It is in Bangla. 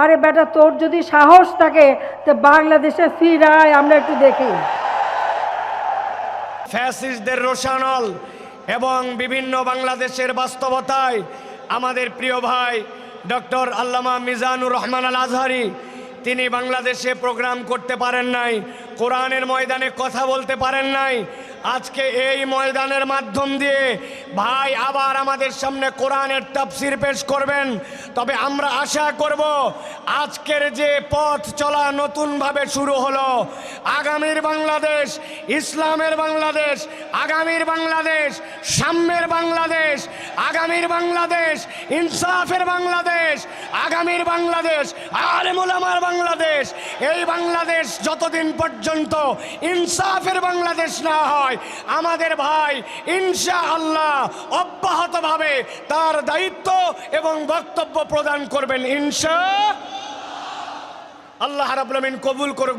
আরে বেটা, তোর যদি সাহস থাকে তো বাংলাদেশে ফিরায়, আমরা একটু দেখি। ফ্যাসিস্টদের রোষানল এবং বিভিন্ন বাংলাদেশের বাস্তবতায় আমাদের প্রিয় ভাই ডক্টর আল্লামা মিজানুর রহমান আল আজহারি তিনি বাংলাদেশে প্রোগ্রাম করতে পারেন নাই, কোরআনের ময়দানে কথা বলতে পারেন নাই। আজকে এই ময়দানের মাধ্যম দিয়ে ভাই আবার আমাদের সামনে কোরআনের তাফসীর পেশ করবেন। তবে আমরা আশা করব আজকের যে পথ চলা নতুনভাবে শুরু হলো, আগামীর বাংলাদেশ ইসলামের বাংলাদেশ, আগামীর বাংলাদেশ সাম্যের বাংলাদেশ, আগামীর বাংলাদেশ ইনসাফের বাংলাদেশ, আগামীর বাংলাদেশ আলেম ওলামার বাংলাদেশ। এই বাংলাদেশ যতদিন পর্যন্ত ইনসাফের বাংলাদেশ না হয়, আমাদের ভাই ইনশাআল্লাহ অব্যাহতভাবে তার দায়িত্ব এবং বক্তব্য প্রদান করবেন ইনশাআল্লাহ। আল্লাহ রাব্বুল আলামিন কবুল করুন।